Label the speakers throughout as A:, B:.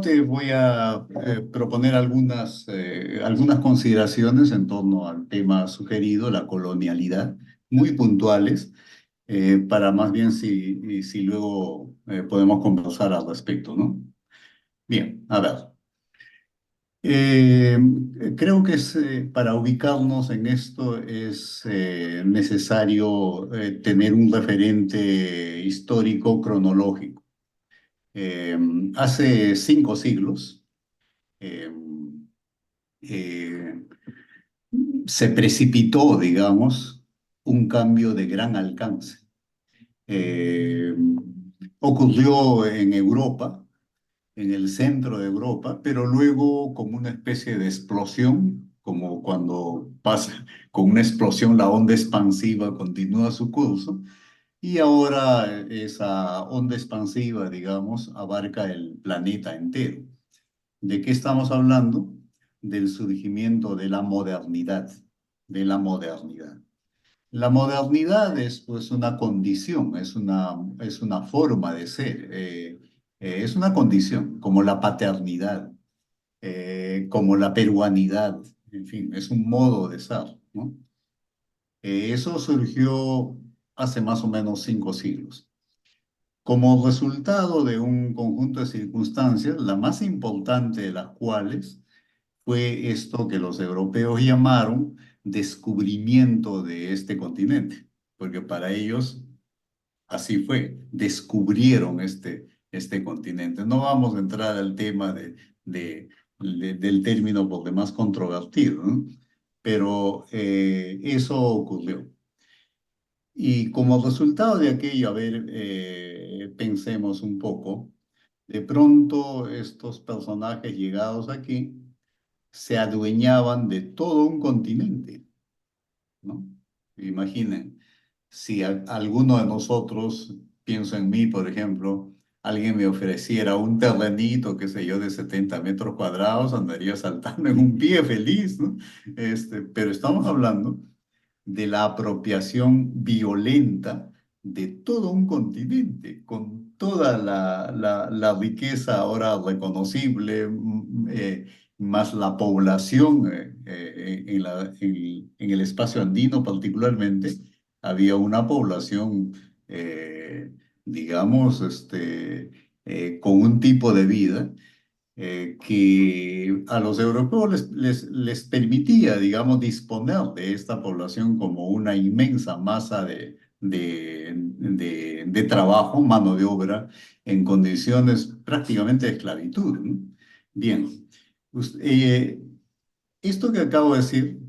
A: parte voy a proponer algunas consideraciones en torno al tema sugerido, la colonialidad, muy puntuales, para más bien si luego podemos conversar al respecto, ¿no? Bien, a ver. Eh, Creo que para ubicarnos en esto es necesario tener un referente histórico cronológico. Eh, Hace 5 siglos, eh, eh, se precipitó, digamos, un cambio de gran alcance. Eh, Ocurrió en Europa, en el centro de Europa, pero luego como una especie de explosión, como cuando pasa con una explosión la onda expansiva continúa su curso, y ahora esa onda expansiva, digamos, abarca el planeta entero. ¿De qué estamos hablando? Del surgimiento de la modernidad, de la modernidad. La modernidad es pues una condición, es una forma de ser, es una condición, como la paternidad, como la peruanidad, en fin, es un modo de ser, ¿no? Eso surgió hace más o menos 5 siglos. Como resultado de un conjunto de circunstancias, la más importante de las cuales fue esto que los europeos llamaron descubrimiento de este continente, porque para ellos así fue, descubrieron este continente. No vamos a entrar al tema del término por demás controvertido, ¿no? Pero eso ocurrió. Y como resultado de aquello, a ver, pensemos un poco, de pronto estos personajes llegados aquí se adueñaban de todo un continente, ¿no? Imaginen, si alguno de nosotros, pienso en mí, por ejemplo, alguien me ofreciera un terrenito, qué sé yo, de 70 metros cuadrados, andaría saltando en un pie feliz, ¿no? Pero estamos hablando de la apropiación violenta de todo un continente, con toda la riqueza ahora reconocible, más la población en el espacio andino particularmente, había una población, digamos, con un tipo de vida que a los europeos les permitía, digamos, disponer de esta población como una inmensa masa de trabajo, mano de obra, en condiciones prácticamente de esclavitud, ¿no? Bien, us- eh, esto que acabo de decir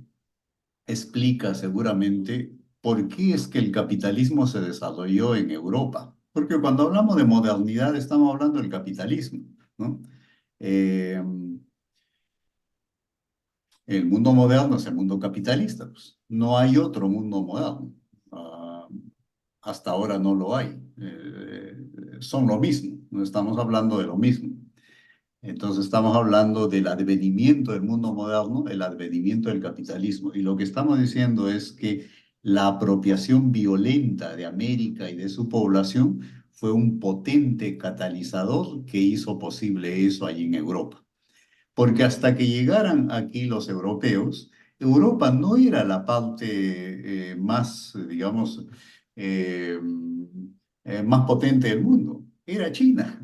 A: explica seguramente por qué es que el capitalismo se desarrolló en Europa. Porque cuando hablamos de modernidad estamos hablando del capitalismo, ¿no? Eh, el mundo moderno es el mundo capitalista, pues. No hay otro mundo moderno. Ah, Hasta ahora no lo hay. Son lo mismo, no estamos hablando de lo mismo. Entonces estamos hablando del advenimiento del mundo moderno, el advenimiento del capitalismo. Y lo que estamos diciendo es que la apropiación violenta de América y de su población fue un potente catalizador que hizo posible eso allí en Europa. Porque hasta que llegaran aquí los europeos, Europa no era la parte más, digamos, eh, más potente del mundo, era China.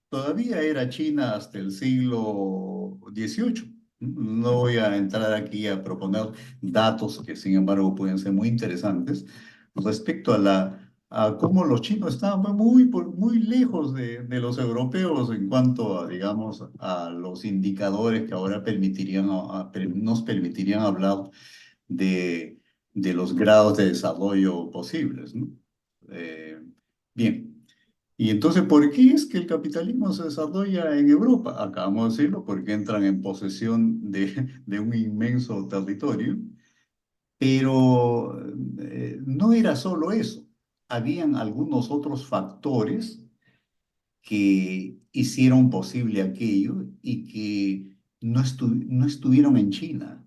A: Todavía era China hasta el siglo XVIII. No voy a entrar aquí a proponer datos que, sin embargo, pueden ser muy interesantes respecto a cómo los chinos estaban muy lejos de los europeos en cuanto a, digamos, a los indicadores que ahora nos permitirían hablar de, de los grados de desarrollo posibles, ¿no? Eh, Bien. Y entonces, ¿por qué es que el capitalismo se desarrolla en Europa? Acabamos de decirlo, porque entran en posesión de un inmenso territorio, pero no era solo eso. Habían algunos otros factores que hicieron posible aquello y que no estuvieron en China,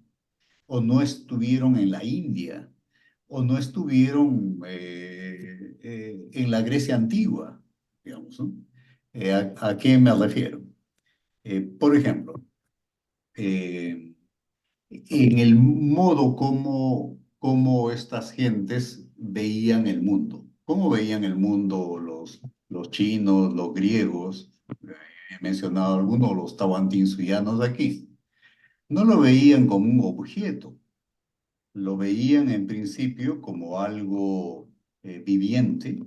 A: o no estuvieron en la India, o no estuvieron en la Grecia antigua, digamos, ¿no? ¿A qué me refiero? Por ejemplo, eh, en el modo como estas gentes veían el mundo. ¿Cómo veían el mundo los chinos, los griegos? He mencionado algunos, los tahuantinsuyanos de aquí. No lo veían como un objeto, lo veían en principio como algo viviente,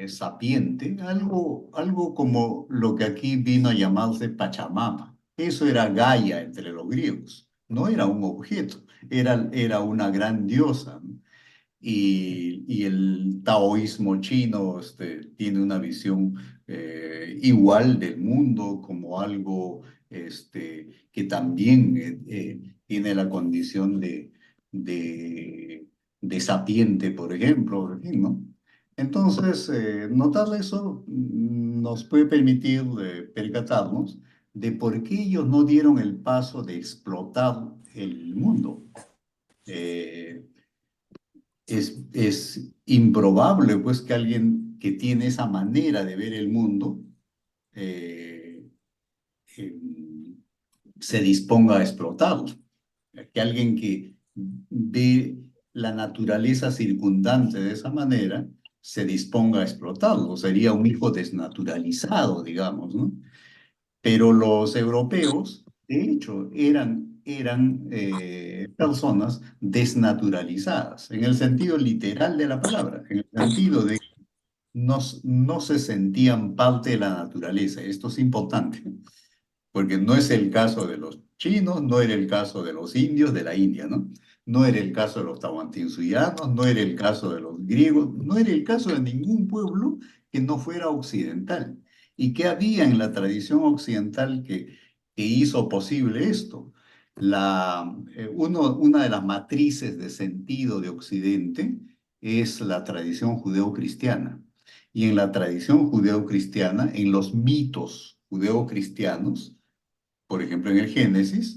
A: sapiente, algo como lo que aquí vino a llamarse Pachamama. Eso era Gaia entre los griegos, no era un objeto, era una gran diosa, ¿no? Y el taoísmo chino tiene una visión igual del mundo como algo que también tiene la condición de, de sapiente, por ejemplo, en fin, ¿no? Entonces, notar eso nos puede permitir percatarnos de por qué ellos no dieron el paso de explotar el mundo. Eh, es improbable, pues, que alguien que tiene esa manera de ver el mundo eh, em, se disponga a explotarlo. Que alguien que ve la naturaleza circundante de esa manera se disponga a explotarlo. Sería un hijo desnaturalizado, digamos, ¿no? Pero los europeos, de hecho, eran personas desnaturalizadas, en el sentido literal de la palabra, en el sentido de que no se sentían parte de la naturaleza. Esto es importante, porque no es el caso de los chinos, no era el caso de los indios de la India, ¿no? No era el caso de los tahuantinsuyanos, no era el caso de los griegos, no era el caso de ningún pueblo que no fuera occidental. ¿Y qué había en la tradición occidental que hizo posible esto? Una de las matrices de sentido de Occidente es la tradición judeocristiana. Y en la tradición judeocristiana, en los mitos judeocristianos, por ejemplo, en el Génesis,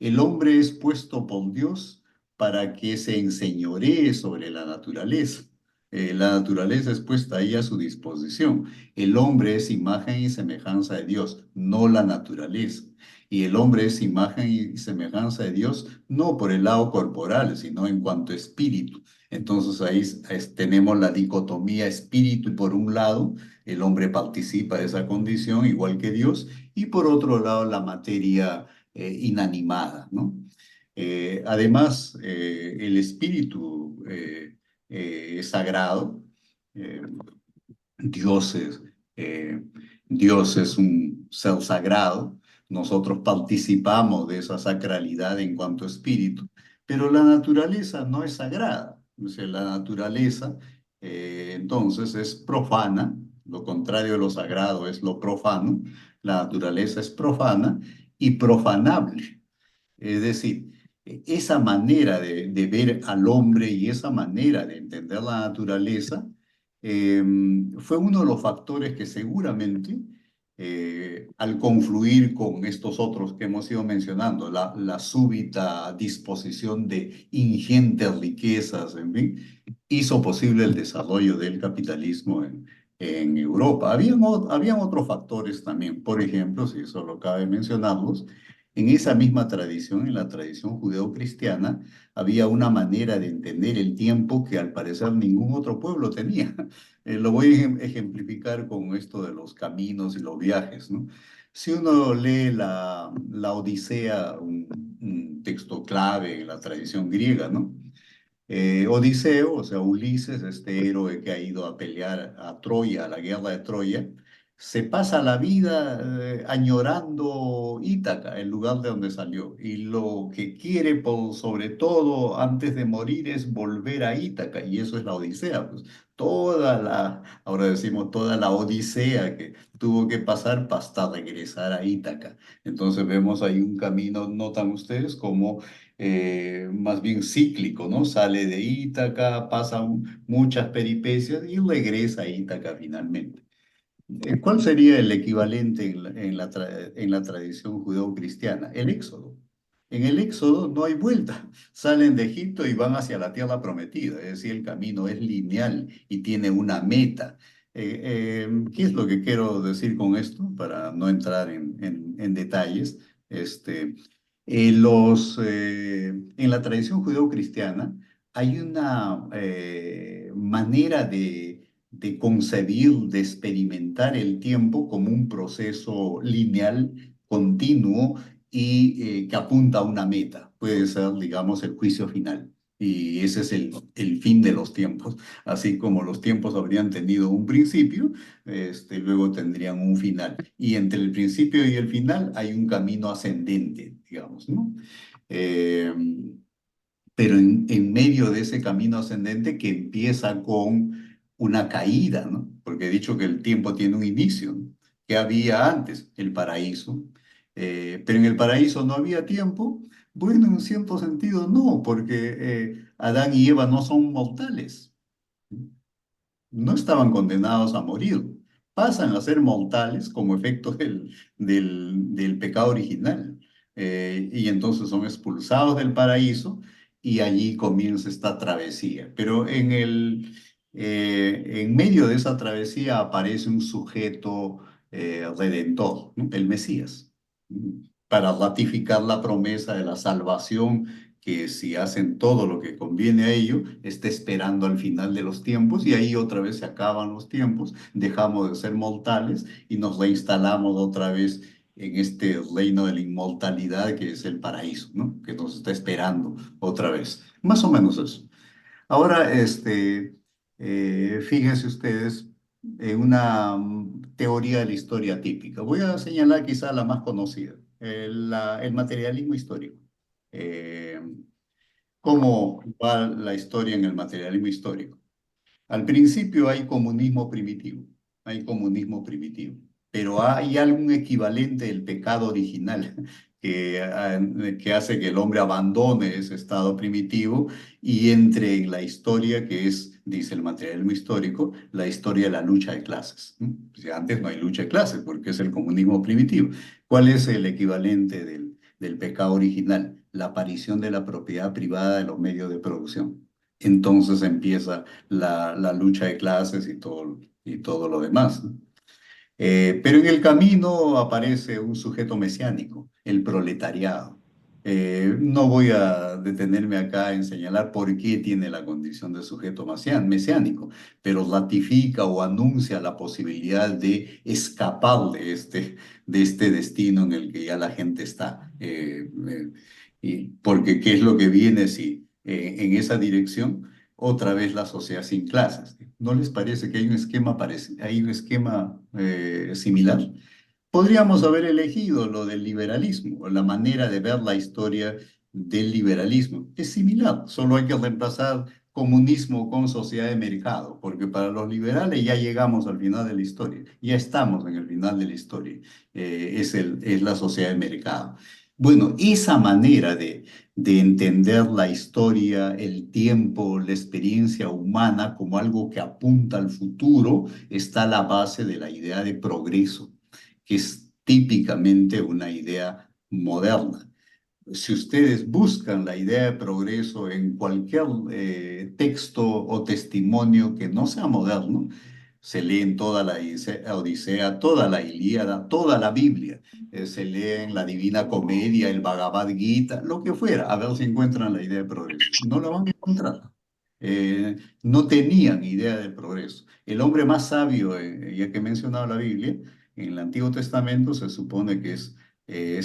A: el hombre es puesto por Dios para que se enseñoree sobre la naturaleza. La naturaleza es puesta ahí a su disposición. El hombre es imagen y semejanza de Dios, no la naturaleza. Y el hombre es imagen y semejanza de Dios no por el lado corporal, sino en cuanto a espíritu. Entonces ahí tenemos la dicotomía espíritu por un lado, el hombre participa de esa condición igual que Dios, y por otro lado la materia inanimada, ¿no? Además, el espíritu es sagrado. eh, Dios es, eh, Dios es un ser sagrado. Nosotros participamos de esa sacralidad en cuanto a espíritu, pero la naturaleza no es sagrada. O sea, la naturaleza, entonces, es profana. Lo contrario de lo sagrado es lo profano. La naturaleza es profana y profanable. Es decir, esa manera de ver al hombre y esa manera de entender la naturaleza eh, fue uno de los factores que seguramente, al confluir con estos otros que hemos ido mencionando, la súbita disposición de ingentes riquezas, en fin, hizo posible el desarrollo del capitalismo en Europa. Habían otros factores también, por ejemplo, si solo cabe mencionarlos, en esa misma tradición, en la tradición judeocristiana, había una manera de entender el tiempo que al parecer ningún otro pueblo tenía. Lo voy a ejemplificar con esto de los caminos y los viajes, ¿no? Si uno lee la Odisea, un texto clave en la tradición griega, ¿no? Odiseo, o sea, Ulises, este héroe que ha ido a pelear a Troya, a la guerra de Troya, se pasa la vida añorando Ítaca, el lugar de donde salió. Y lo que quiere, por sobre todo, antes de morir, es volver a Ítaca. Y eso es la Odisea, pues. Ahora decimos, toda la Odisea que tuvo que pasar para hasta regresar a Ítaca. Entonces vemos ahí un camino, notan ustedes, como más bien cíclico, ¿no? Sale de Ítaca, pasa muchas peripecias y regresa a Ítaca finalmente. ¿Cuál sería el equivalente en la tradición judeocristiana? El Éxodo. En el Éxodo no hay vuelta. Salen de Egipto y van hacia la tierra prometida, es decir, el camino es lineal y tiene una meta. ¿Qué es lo que quiero decir con esto? Para no entrar en detalles. Este, en la tradición judeocristiana hay una manera de concebir, de experimentar el tiempo como un proceso lineal, continuo y que apunta a una meta. Puede ser, digamos, el juicio final. Y ese es el fin de los tiempos. Así como los tiempos habrían tenido un principio, luego tendrían un final. Y entre el principio y el final hay un camino ascendente, digamos, ¿no? Eh, pero en medio de ese camino ascendente que empieza con una caída, ¿no? Porque he dicho que el tiempo tiene un inicio, ¿no? ¿Qué había antes? El paraíso. Pero en el paraíso no había tiempo. Bueno, en cierto sentido no, porque Adán y Eva no son mortales, no estaban condenados a morir, pasan a ser mortales como efecto del pecado original. Y entonces son expulsados del paraíso y allí comienza esta travesía. Pero en medio de esa travesía aparece un sujeto redentor, ¿no? El Mesías, para ratificar la promesa de la salvación que si hacen todo lo que conviene a ello, está esperando al final de los tiempos y ahí otra vez se acaban los tiempos, dejamos de ser mortales y nos reinstalamos otra vez en este reino de la inmortalidad que es el paraíso, ¿no? Que nos está esperando otra vez. Más o menos eso. Ahora, fíjense ustedes en una teoría de la historia típica. Voy a señalar quizá la más conocida, el materialismo histórico. Eh, ¿Cómo va la historia en el materialismo histórico? Al principio hay comunismo primitivo, pero hay algún equivalente del pecado original que hace que el hombre abandone ese estado primitivo y entre en la historia que es, dice el materialismo histórico, la historia de la lucha de clases. ¿No? Pues ya antes no hay lucha de clases porque es el comunismo primitivo. ¿Cuál es el equivalente del pecado original? La aparición de la propiedad privada de los medios de producción. Entonces empieza la lucha de clases y todo lo demás, ¿no? Pero en el camino aparece un sujeto mesiánico, el proletariado. No voy a detenerme acá en señalar por qué tiene la condición de sujeto mesiánico, pero ratifica o anuncia la posibilidad de escapar de este destino en el que ya la gente está. Y porque ¿qué es lo que viene si en esa dirección? Otra vez la sociedad sin clases. ¿No les parece que hay un esquema, hay un esquema similar? Podríamos haber elegido lo del liberalismo, o la manera de ver la historia del liberalismo. Es similar, solo hay que reemplazar comunismo con sociedad de mercado, porque para los liberales ya llegamos al final de la historia, ya estamos en el final de la historia, es la sociedad de mercado. Bueno, esa manera de entender la historia, el tiempo, la experiencia humana como algo que apunta al futuro, está a la base de la idea de progreso, que es típicamente una idea moderna. Si ustedes buscan la idea de progreso en cualquier texto o testimonio que no sea moderno, se leen toda la Odisea, toda la Ilíada, toda la Biblia. Se leen la Divina Comedia, el Bhagavad Gita, lo que fuera, a ver si encuentran la idea de progreso. No la van a encontrar. No tenían idea del progreso. El hombre más sabio, ya que he mencionado la Biblia, en el Antiguo Testamento se supone que es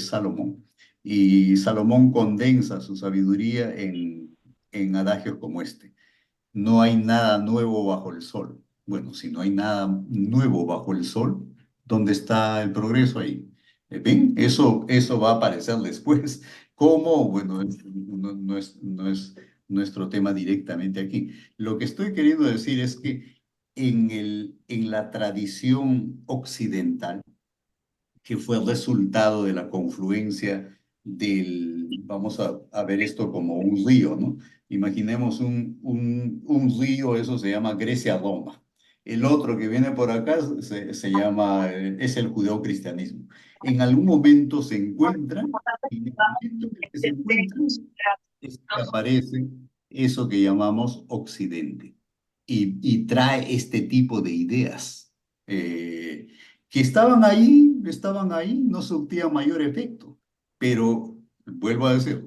A: Salomón. Y Salomón condensa su sabiduría en adagios como este. No hay nada nuevo bajo el sol. Bueno, si no hay nada nuevo bajo el sol, ¿dónde está el progreso ahí? ¿Ven? Eso va a aparecer después. ¿Cómo? Bueno, no es nuestro tema directamente aquí. Lo que estoy queriendo decir es que en la tradición occidental, que fue el resultado de la confluencia vamos a ver esto como un río, ¿no? Imaginemos un río, eso se llama Grecia-Roma. El otro que viene por acá se llama, es el judeocristianismo. En algún momento se encuentran, y en el momento en el que se encuentran, es que aparece eso que llamamos Occidente. y trae este tipo de ideas que estaban ahí, no surtían mayor efecto, pero vuelvo a decir,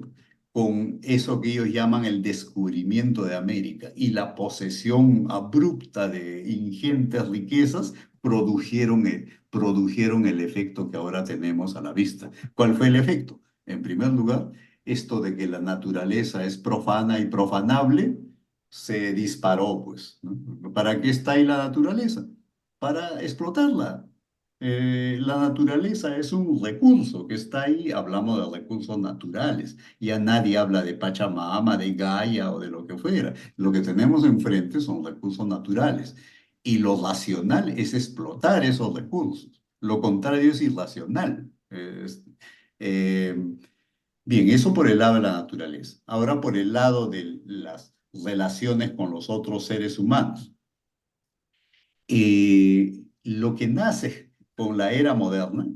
A: con eso que ellos llaman el descubrimiento de América y la posesión abrupta de ingentes riquezas, produjeron el efecto que ahora tenemos a la vista. ¿Cuál fue el efecto? En primer lugar, esto de que la naturaleza es profana y profanable se disparó, pues, ¿no? ¿Para qué está ahí la naturaleza? Para explotarla. La naturaleza es un recurso que está ahí, hablamos de recursos naturales, ya nadie habla de Pachamama, de Gaia o de lo que fuera. Lo que tenemos enfrente son recursos naturales y lo racional es explotar esos recursos. Lo contrario es irracional. Eh, Bien, eso por el lado de la naturaleza. Ahora por el lado de las relaciones con los otros seres humanos. Lo que nace con la era moderna,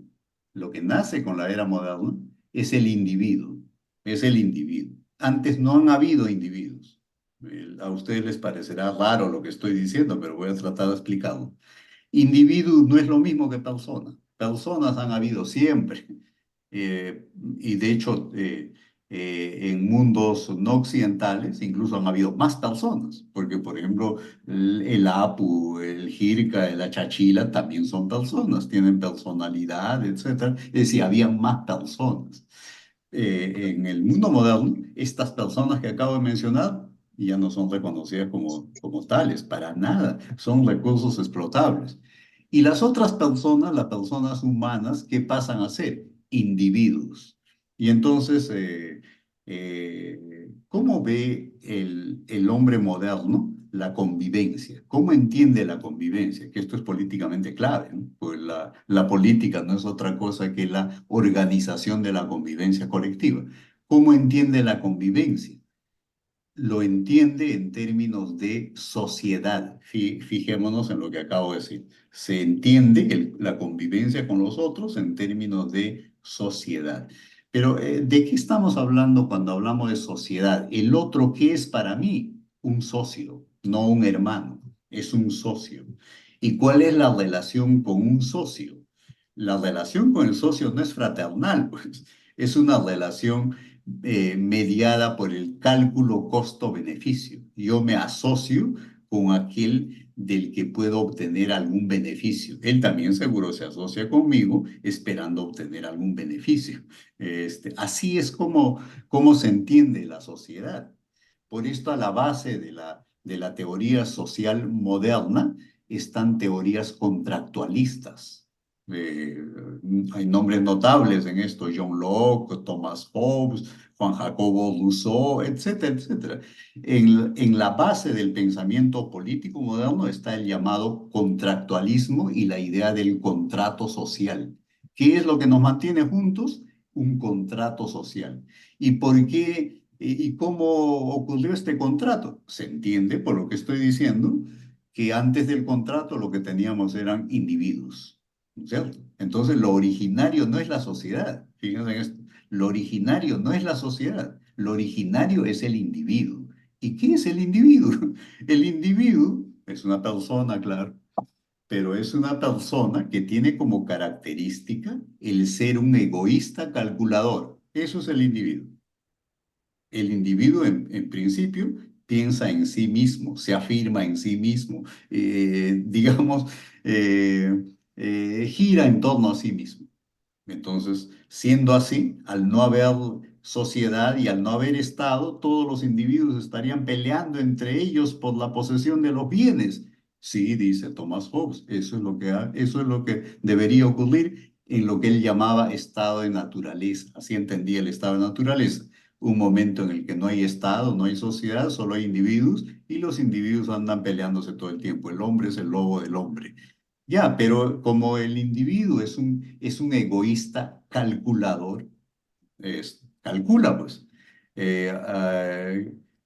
A: lo que nace con la era moderna es el individuo, es el individuo. Antes no han habido individuos. A ustedes les parecerá raro lo que estoy diciendo, pero voy a tratar de explicarlo. Individuo no es lo mismo que persona. Personas han habido siempre. Y de hecho, en mundos no occidentales incluso han habido más personas, porque por ejemplo, el Apu, el Jirka, la Chachila también son personas, tienen personalidad, etcétera. Es decir, habían más personas. En el mundo moderno, estas personas que acabo de mencionar ya no son reconocidas como tales, para nada, son recursos explotables. Y las otras personas, las personas humanas, ¿qué pasan a ser? Individuos. Y entonces, ¿cómo ve el hombre moderno la convivencia? ¿Cómo entiende la convivencia? Que esto es políticamente clave, ¿no? Pues la política no es otra cosa que la organización de la convivencia colectiva. ¿Cómo entiende la convivencia? Lo entiende en términos de sociedad. Fijémonos en lo que acabo de decir. Se entiende la convivencia con los otros en términos de sociedad. Pero, ¿de qué estamos hablando cuando hablamos de sociedad? El otro, ¿qué es para mí? Un socio, no un hermano, es un socio. ¿Y cuál es la relación con un socio? La relación con el socio no es fraternal, pues, es una relación mediada por el cálculo costo-beneficio. Yo me asocio con aquel del que puedo obtener algún beneficio. Él también seguro se asocia conmigo esperando obtener algún beneficio. Así es como se entiende la sociedad. Por esto a la base de la teoría social moderna están teorías contractualistas. Eh, Hay nombres notables en esto: John Locke, Thomas Hobbes, Juan Jacobo Rousseau, etcétera, etcétera. En la base del pensamiento político moderno está el llamado contractualismo y la idea del contrato social. ¿Qué es lo que nos mantiene juntos? Un contrato social. ¿Y por qué y cómo ocurrió este contrato? Se entiende por lo que estoy diciendo que antes del contrato lo que teníamos eran individuos, ¿no es cierto? Entonces lo originario no es la sociedad. Fíjense en esto. Lo originario no es la sociedad, lo originario es el individuo. ¿Y qué es el individuo? El individuo es una persona, claro, pero es una persona que tiene como característica el ser un egoísta calculador. Eso es el individuo. El individuo, en principio, piensa en sí mismo, se afirma en sí mismo, digamos, gira en torno a sí mismo. Entonces, siendo así, al no haber sociedad y al no haber Estado, todos los individuos estarían peleando entre ellos por la posesión de los bienes. Sí, dice Thomas Hobbes, eso es lo que debería ocurrir en lo que él llamaba estado de naturaleza. Así entendía el estado de naturaleza. Un momento en el que no hay Estado, no hay sociedad, solo hay individuos y los individuos andan peleándose todo el tiempo. El hombre es el lobo del hombre. Ya, pero como el individuo es un egoísta calculador, calcula pues.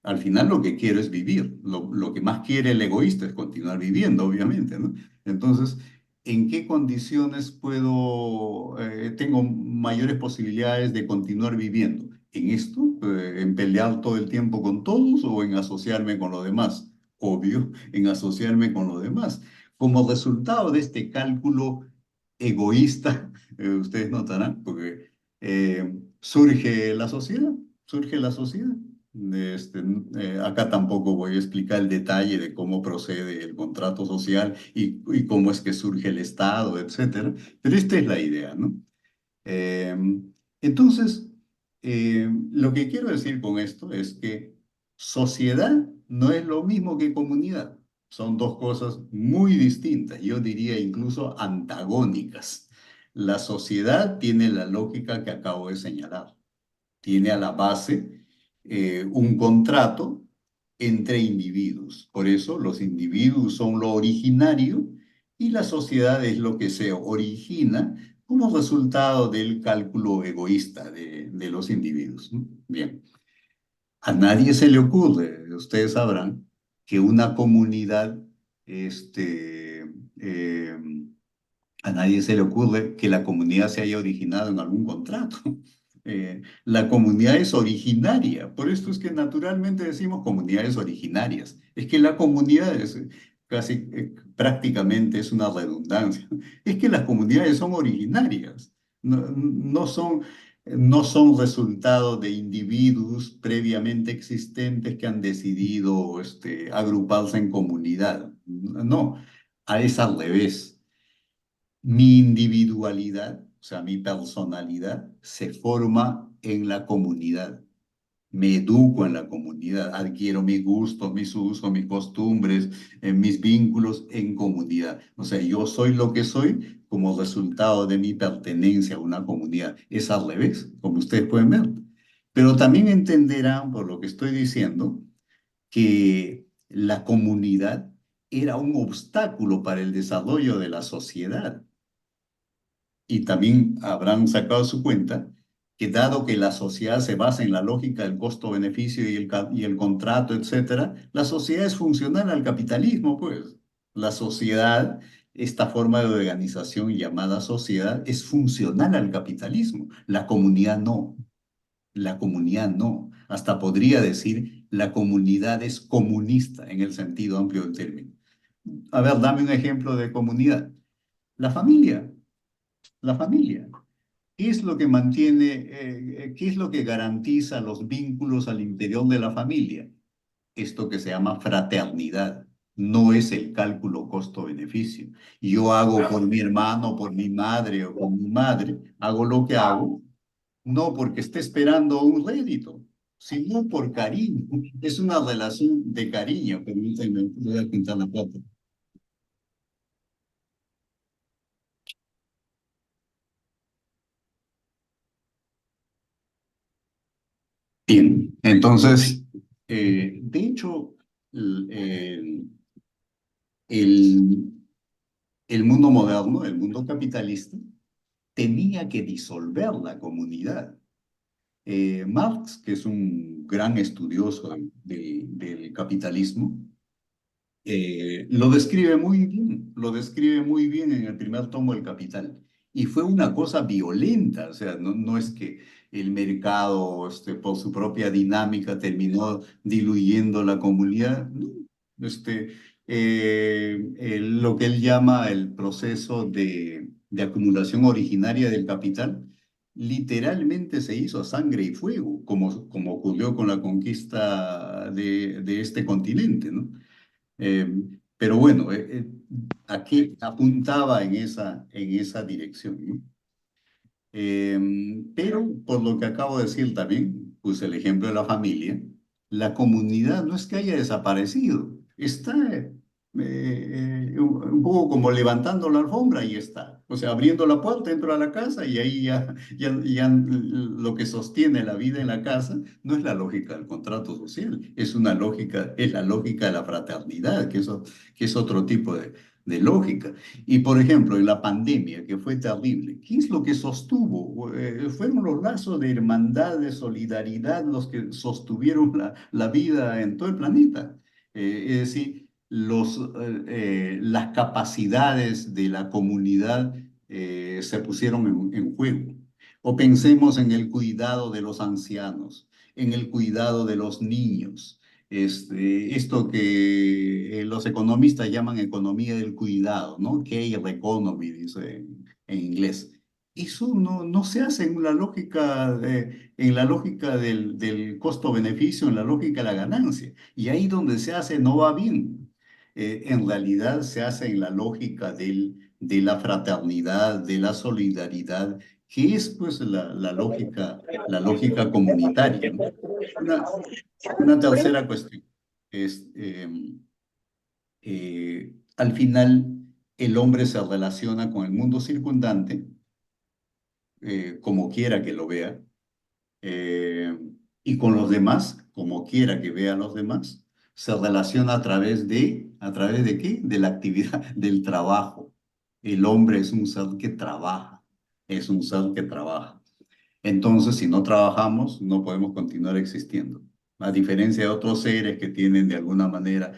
A: Al final lo que quiero es vivir. Lo que más quiere el egoísta es continuar viviendo, obviamente, ¿no? Entonces, ¿en qué condiciones tengo mayores posibilidades de continuar viviendo? ¿En esto? ¿En pelear todo el tiempo con todos o en asociarme con los demás? obvio, en asociarme con los demás. Como resultado de este cálculo egoísta, ustedes notarán, porque surge la sociedad, surge la sociedad. Este, acá tampoco voy a explicar el detalle de cómo procede el contrato social y cómo es que surge el Estado, etcétera, pero esta es la idea, ¿no? Eh, entonces, lo que quiero decir con esto es que sociedad no es lo mismo que comunidad. Son dos cosas muy distintas, yo diría incluso antagónicas. La sociedad tiene la lógica que acabo de señalar. Tiene a la base un contrato entre individuos. Por eso los individuos son lo originario y la sociedad es lo que se origina como resultado del cálculo egoísta de los individuos, ¿no? Bien, a nadie se le ocurre, ustedes sabrán, que una comunidad, este, eh, a nadie se le ocurre que la comunidad se haya originado en algún contrato. La comunidad es originaria, por esto es que naturalmente decimos comunidades originarias. Es que la comunidad es casi prácticamente es una redundancia. Es que las comunidades son originarias, no son resultado de individuos previamente existentes que han decidido agruparse en comunidad. No, es al revés. Mi individualidad, o sea, mi personalidad, se forma en la comunidad. Me educo en la comunidad, adquiero mis gustos, mis usos, mis costumbres, mis vínculos en comunidad. O sea, yo soy lo que soy como resultado de mi pertenencia a una comunidad. Es al revés, como ustedes pueden ver. Pero también entenderán, por lo que estoy diciendo, que la comunidad era un obstáculo para el desarrollo de la sociedad. Y también habrán sacado su cuenta que dado que la sociedad se basa en la lógica del costo-beneficio y el contrato, etcétera, la sociedad es funcional al capitalismo, pues. La sociedad, esta forma de organización llamada sociedad, es funcional al capitalismo. La comunidad no. La comunidad no. Hasta podría decir la comunidad es comunista en el sentido amplio del término. A ver, dame un ejemplo de comunidad. La familia. La familia. ¿Qué es lo que mantiene, qué es lo que garantiza los vínculos al interior de la familia? Esto que se llama fraternidad. No es el cálculo costo-beneficio. Yo hago por mi hermano, por mi madre o por mi madre, hago lo que hago, no porque esté esperando un rédito, sino por cariño. Es una relación de cariño. Permítanme, voy a pintar la plata. Bien, entonces, de hecho, el, el, el mundo moderno, el mundo capitalista, tenía que disolver la comunidad. Marx, que es un gran estudioso del capitalismo, lo describe muy bien, lo describe muy bien en el primer tomo del Capital. Y fue una cosa violenta, o sea, no es que el mercado, por su propia dinámica, terminó diluyendo la comunidad. No. Este, lo que él llama el proceso de acumulación originaria del capital, literalmente se hizo a sangre y fuego, como ocurrió con la conquista de este continente, ¿no? Eh, pero bueno, aquí apuntaba en esa dirección, ¿no? Pero por lo que acabo de decir también, puse el ejemplo de la familia, la comunidad no es que haya desaparecido, está un poco como levantando la alfombra y está. O sea, abriendo la puerta, entro a la casa y ahí ya lo que sostiene la vida en la casa no es la lógica del contrato social, es la lógica de la fraternidad, que es otro tipo de lógica. Y por ejemplo, en la pandemia, que fue terrible, ¿qué es lo que sostuvo? Fueron los lazos de hermandad, de solidaridad, los que sostuvieron la vida en todo el planeta. Es decir, las capacidades de la comunidad se pusieron en juego. O pensemos en el cuidado de los ancianos, en el cuidado de los niños, Esto que los economistas llaman economía del cuidado, ¿no? Care economy, dice en inglés. Eso no se hace en la lógica, del costo-beneficio, en la lógica de la ganancia. Y ahí donde se hace no va bien. En realidad se hace en la lógica de la fraternidad, de la solidaridad, que es pues la lógica comunitaria, ¿no? Una, una tercera cuestión es, al final, el hombre se relaciona con el mundo circundante, como quiera que lo vea, eh, y con los demás, como quiera que vea a los demás, se relaciona ¿a través de qué? De la actividad, del trabajo. El hombre es un ser que trabaja, es un ser que trabaja. Entonces, si no trabajamos, no podemos continuar existiendo. A diferencia de otros seres que tienen de alguna manera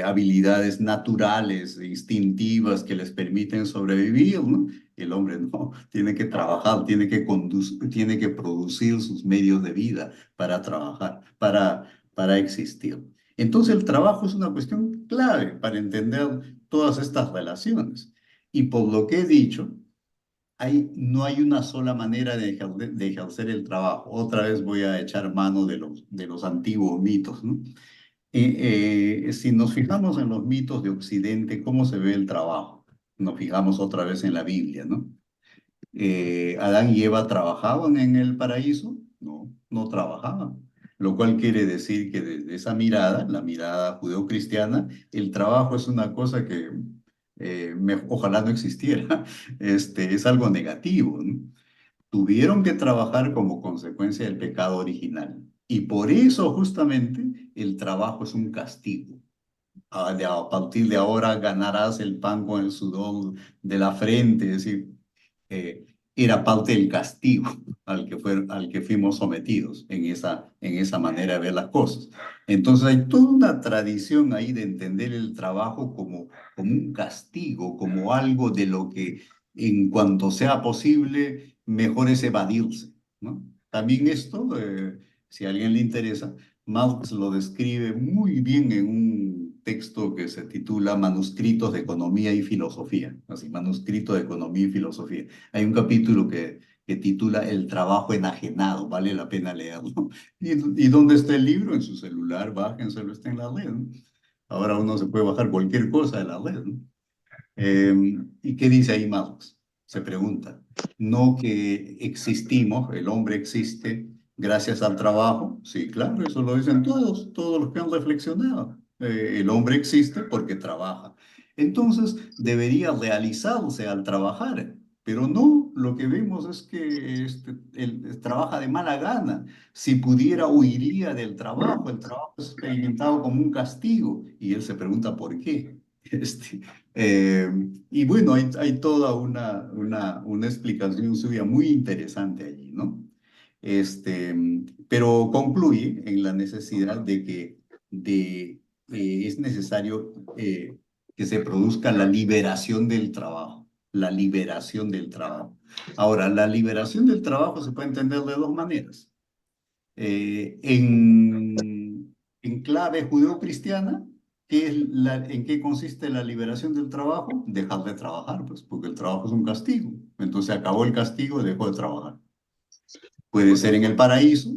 A: habilidades naturales, instintivas que les permiten sobrevivir, ¿no? El hombre no, tiene que trabajar, tiene que producir sus medios de vida para trabajar, para existir. Entonces, el trabajo es una cuestión clave para entender todas estas relaciones. Y por lo que he dicho, no hay una sola manera de ejercer el trabajo. Otra vez voy a echar mano de los antiguos mitos, ¿no? Si nos fijamos en los mitos de Occidente, ¿cómo se ve el trabajo? Nos fijamos otra vez en la Biblia, ¿no? ¿Adán y Eva trabajaban en el paraíso? No, no trabajaban. Lo cual quiere decir que desde esa mirada, la mirada judeocristiana, el trabajo es una cosa que ojalá no existiera. Es algo negativo, ¿no? Tuvieron que trabajar como consecuencia del pecado original. Y por eso justamente el trabajo es un castigo. A partir de ahora ganarás el pan con el sudor de la frente, es decir, eh, era parte del castigo al que fuimos sometidos en esa manera de ver las cosas. Entonces hay toda una tradición ahí de entender el trabajo como un castigo, como algo de lo que en cuanto sea posible, mejor es evadirse, ¿no? También esto, si a alguien le interesa, Marx lo describe muy bien en un texto que se titula Manuscritos de Economía y Filosofía, así, Manuscrito de Economía y Filosofía. Hay un capítulo que titula El trabajo enajenado, vale la pena leerlo. ¿Y dónde está el libro? En su celular, bájenselo, está en la red, ¿no? Ahora uno se puede bajar cualquier cosa de la red, ¿no? ¿Y qué dice ahí Marx? Se pregunta. No que existimos, el hombre existe gracias al trabajo. Sí, claro, eso lo dicen todos los que han reflexionado. El hombre existe porque trabaja. Entonces, debería realizarse al trabajar, pero no, lo que vemos es que él trabaja de mala gana. Si pudiera, huiría del trabajo. El trabajo es experimentado como un castigo y él se pregunta por qué. Este, eh, y bueno, hay toda una explicación suya muy interesante allí, ¿no? Este, pero concluye en la necesidad es necesario que se produzca la liberación del trabajo, la liberación del trabajo. Ahora, la liberación del trabajo se puede entender de dos maneras. En clave judeocristiana, ¿en qué consiste la liberación del trabajo? Dejar de trabajar, pues, porque el trabajo es un castigo. Entonces acabó el castigo y dejó de trabajar. Puede ser en el paraíso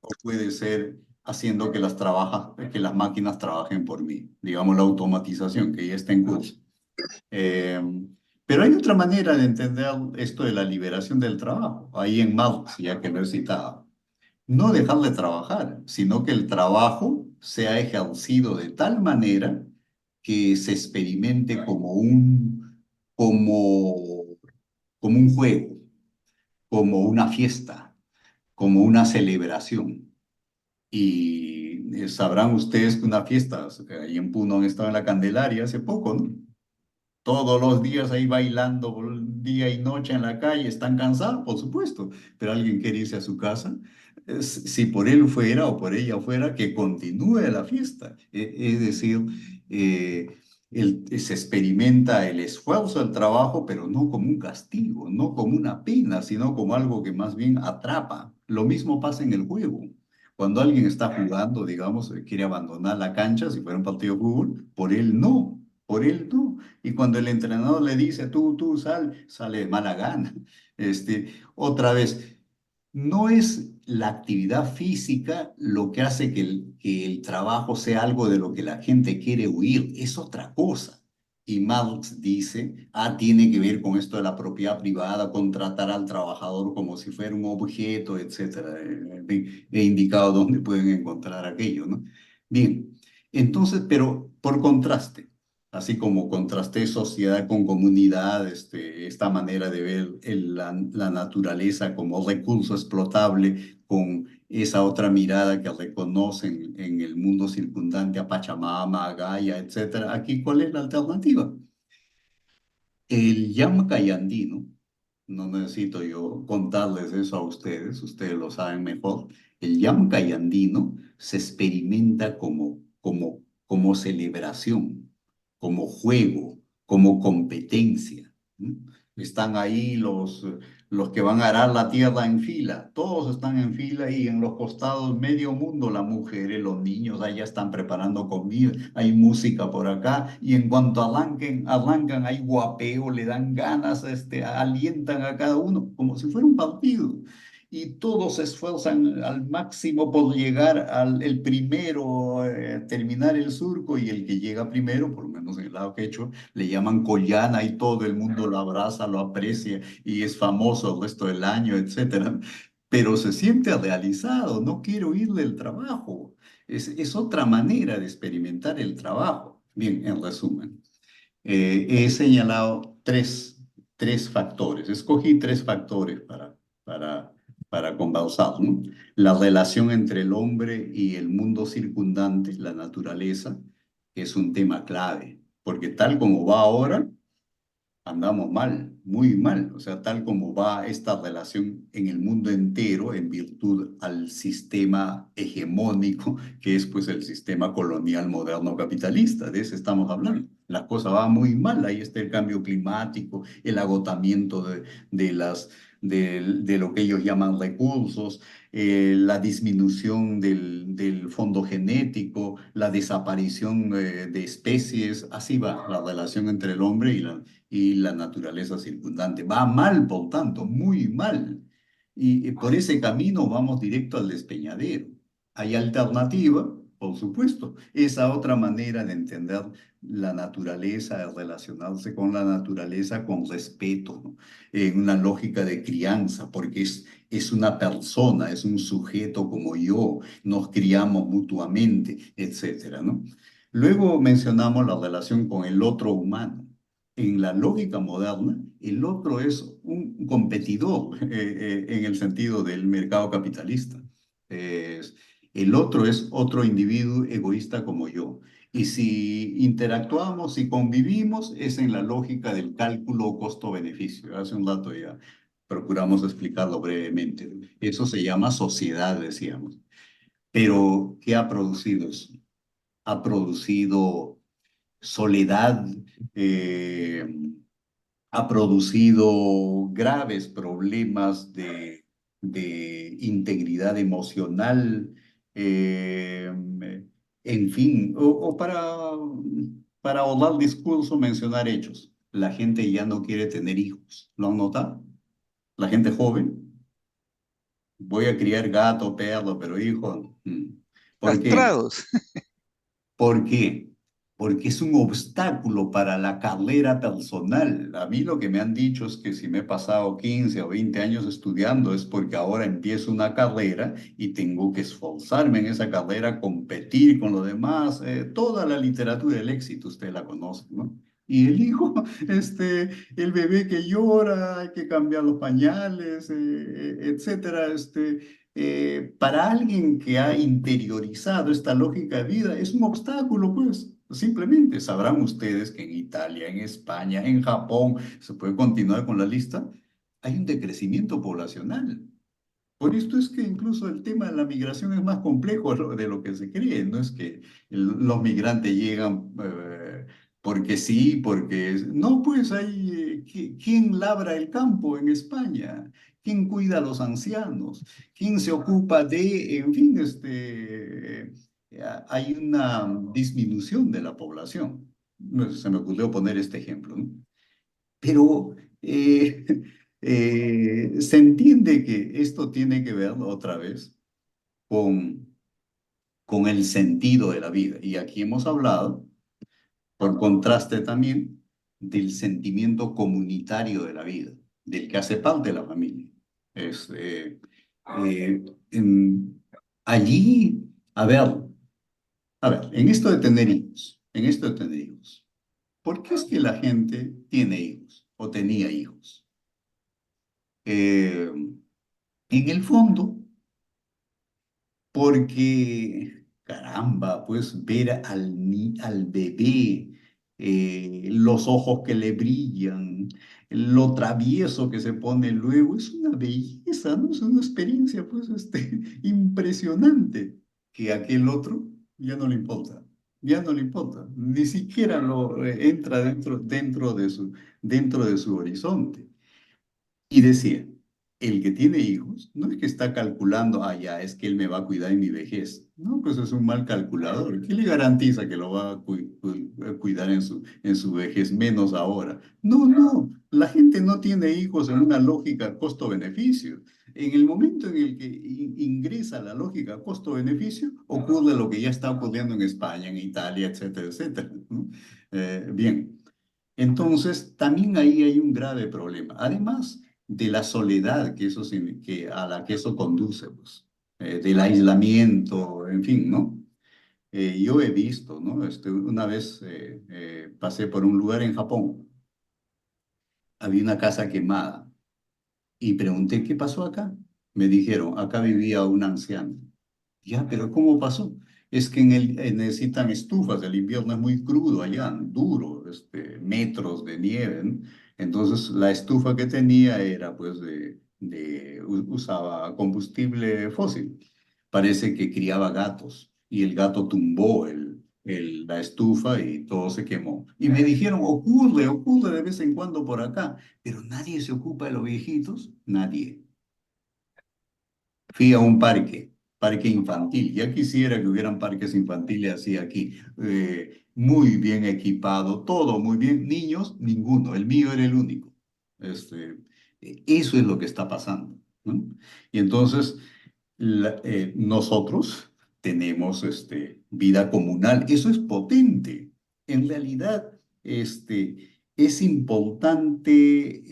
A: o puede ser haciendo que las máquinas trabajen por mí, digamos la automatización, que ya está en curso. Eh, pero hay otra manera de entender esto de la liberación del trabajo, ahí en Marx, ya que lo he citado. No dejar de trabajar, sino que el trabajo sea ejercido de tal manera que se experimente como, como un juego, como una fiesta, como una celebración. Y sabrán ustedes que una fiesta, ahí en Puno han estado en la Candelaria hace poco, ¿no? Todos los días ahí bailando día y noche en la calle, están cansados, por supuesto, pero alguien quiere irse a su casa. Si por él fuera o por ella fuera, que continúe la fiesta. Es decir, se experimenta el esfuerzo, el trabajo, pero no como un castigo, no como una pena, sino como algo que más bien atrapa. Lo mismo pasa en el juego. Cuando alguien está jugando, digamos, quiere abandonar la cancha, si fuera un partido de fútbol, por él no, por él no. Y cuando el entrenador le dice, tú, sal, sale de mala gana. Otra vez, no es la actividad física lo que hace que el trabajo sea algo de lo que la gente quiere huir, es otra cosa. Y Marx dice, tiene que ver con esto de la propiedad privada, con tratar al trabajador como si fuera un objeto, etcétera. En fin, he indicado dónde pueden encontrar aquello, ¿no? Bien, entonces, pero por contraste, así como contrasté sociedad con comunidad, esta manera de ver la naturaleza como recurso explotable con esa otra mirada que reconocen en el mundo circundante a Pachamama, a Gaia, etcétera. Aquí, ¿cuál es la alternativa? El Yamcay andino, no necesito yo contarles eso a ustedes lo saben mejor. El Yamcay andino se experimenta como celebración, como juego, como competencia. ¿M? Están ahí los que van a arar la tierra en fila, todos están en fila y en los costados medio mundo, las mujeres, los niños, allá están preparando comida, hay música por acá y en cuanto arrancan, hay guapeo, le dan ganas, alientan a cada uno como si fuera un partido. Y todos se esfuerzan al máximo por llegar al el primero, terminar el surco y el que llega primero, por lo menos en el lado quechua, le llaman collana y todo el mundo lo abraza, lo aprecia y es famoso el resto del año, etcétera. Pero se siente realizado, no quiere huir del trabajo. Es otra manera de experimentar el trabajo. Bien, en resumen, he señalado tres factores. Escogí tres factores para, para conversar, ¿no? La relación entre el hombre y el mundo circundante, la naturaleza, es un tema clave, porque tal como va ahora, andamos mal, muy mal. O sea, tal como va esta relación en el mundo entero en virtud al sistema hegemónico que es pues el sistema colonial moderno capitalista. De ese estamos hablando. La cosa va muy mal. Ahí está el cambio climático, el agotamiento de lo que ellos llaman recursos, la disminución del fondo genético, la desaparición de especies. Así va la relación entre el hombre y la naturaleza circundante. Va mal, por tanto, muy mal. Y por ese camino vamos directo al despeñadero. ¿Hay alternativa? Por supuesto. Esa otra manera de entender la naturaleza, de relacionarse con la naturaleza con respeto, ¿no? En una lógica de crianza, porque es una persona, es un sujeto como yo, nos criamos mutuamente, etcétera, ¿no? Luego mencionamos la relación con el otro humano. En la lógica moderna, el otro es un competidor en el sentido del mercado capitalista. Es- el otro es otro individuo egoísta como yo. Y si interactuamos y convivimos, es en la lógica del cálculo costo-beneficio. Hace un rato ya procuramos explicarlo brevemente. Eso se llama sociedad, decíamos. Pero, ¿qué ha producido eso? Ha producido soledad, eh, ha producido graves problemas de integridad emocional, eh, en fin, o para ahorrar discurso, mencionar hechos. La gente ya no quiere tener hijos, ¿lo han notado? La gente joven, voy a criar gato, perro, pero hijo, ¿por qué?
B: Castrados.
A: ¿Por qué? Porque es un obstáculo para la carrera personal. A mí lo que me han dicho es que si me he pasado 15 o 20 años estudiando es porque ahora empiezo una carrera y tengo que esforzarme en esa carrera, competir con los demás. Toda la literatura del éxito, usted la conoce, ¿no? Y el hijo, el bebé que llora, hay que cambiar los pañales, etcétera. Para alguien que ha interiorizado esta lógica de vida, es un obstáculo, pues. Simplemente sabrán ustedes que en Italia, en España, en Japón, se puede continuar con la lista, hay un decrecimiento poblacional. Por esto es que incluso el tema de la migración es más complejo de lo que se cree. No es que los migrantes llegan porque sí, no, pues hay, ¿quién labra el campo en España? ¿Quién cuida a los ancianos? ¿Quién se ocupa de, en fin, hay una disminución de la población? Se me ocurrió poner este ejemplo, ¿no? Pero eh, se entiende que esto tiene que ver otra vez con, con el sentido de la vida. Y aquí hemos hablado, por contraste también, del sentimiento comunitario de la vida, del que hace parte de la familia. Es, eh, en- allí, a ver, en esto de tener hijos, ¿por qué es que la gente tiene hijos o tenía hijos? Eh, en el fondo, porque, caramba, pues ver al bebé, los ojos que le brillan, lo travieso que se pone luego, es una belleza, ¿no? Es una experiencia, pues, impresionante, que a aquel otro ya no le importa, ya no le importa, ni siquiera entra dentro de su horizonte. Y decía, el que tiene hijos no es que está calculando, ya, es que él me va a cuidar en mi vejez. No, pues es un mal calculador. ¿Qué le garantiza que lo va a cuidar en su vejez, menos ahora? No, no, la gente no tiene hijos en una lógica costo-beneficio. En el momento en el que ingresa la lógica costo-beneficio, ocurre lo que ya está ocurriendo en España, en Italia, etcétera, etcétera, ¿no? Bien. Entonces, también ahí hay un grave problema. Además de la soledad a la que eso conduce, pues, del aislamiento, en fin, ¿no? Yo he visto, ¿no? Una vez pasé por un lugar en Japón, había una casa quemada y pregunté, ¿qué pasó acá? Me dijeron, acá vivía un anciano. Ya, pero ¿cómo pasó? Es que necesitan estufas, el invierno es muy crudo allá, duro, metros de nieve, ¿no? Entonces la estufa que tenía era pues usaba combustible fósil. Parece que criaba gatos y el gato tumbó la estufa y todo se quemó. Y me dijeron, ocurre de vez en cuando por acá, pero nadie se ocupa de los viejitos, nadie. Fui a un parque infantil. Ya quisiera que hubieran parques infantiles así aquí. Muy bien equipado, todo muy bien. Niños, ninguno. El mío era el único. Este, Eso es lo que está pasando, ¿no? Y entonces nosotros tenemos vida comunal. Eso es potente. En realidad, es importante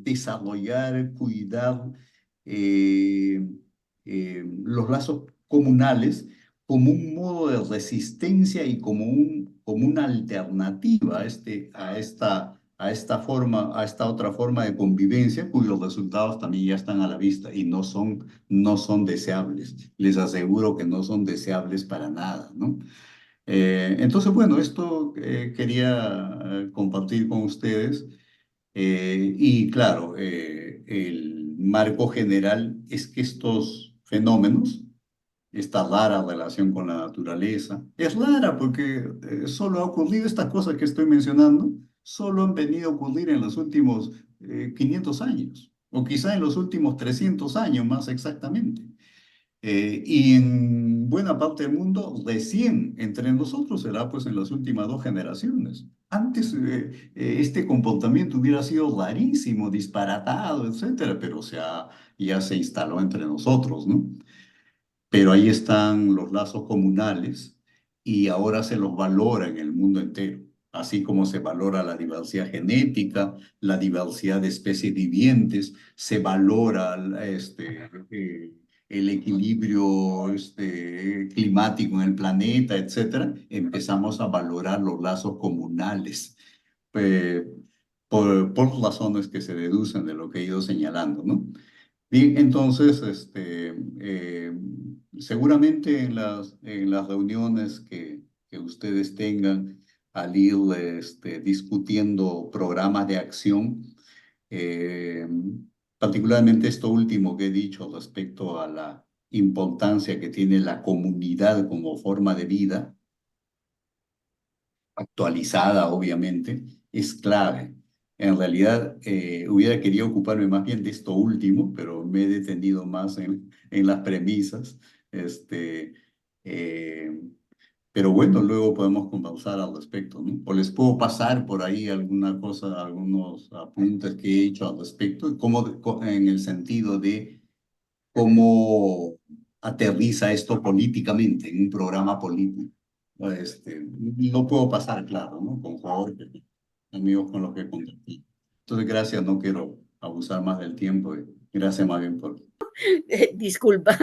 A: desarrollar, cuidar eh, los lazos comunales como un modo de resistencia y como una alternativa a esta otra forma de convivencia, cuyos resultados también ya están a la vista y no son deseables. Les aseguro que no son deseables para nada, ¿no? Entonces, bueno, esto quería compartir con ustedes. Y claro, el marco general es que estos fenómenos, esta rara relación con la naturaleza, es rara porque solo ha ocurrido estas cosas que estoy mencionando, solo han venido a ocurrir en los últimos 500 años, o quizá en los últimos 300 años más exactamente. Y en buena parte del mundo, recién entre nosotros será pues en las últimas 2 generaciones. Antes este comportamiento hubiera sido rarísimo, disparatado, etcétera, pero ya se instaló entre nosotros, ¿no? Pero ahí están los lazos comunales y ahora se los valora en el mundo entero, así como se valora la diversidad genética, la diversidad de especies vivientes, se valora el equilibrio climático en el planeta, etcétera. Empezamos a valorar los lazos comunales. eh, por razones que se deducen de lo que he ido señalando, ¿no? Bien, entonces, seguramente en las reuniones que ustedes tengan al ir discutiendo programas de acción, eh, particularmente esto último que he dicho respecto a la importancia que tiene la comunidad como forma de vida, actualizada, obviamente, es clave. En realidad, hubiera querido ocuparme más bien de esto último, pero me he detenido más en las premisas. Este, eh, pero bueno, luego podemos conversar al respecto, ¿no? O les puedo pasar por ahí alguna cosa, algunos apuntes que he hecho al respecto, en el sentido de cómo aterriza esto políticamente en un programa político. No puedo pasar, claro, ¿no? Con Jorge, amigos con los que contacté. Entonces, gracias, no quiero abusar más del tiempo. Gracias más bien por...
B: Disculpa.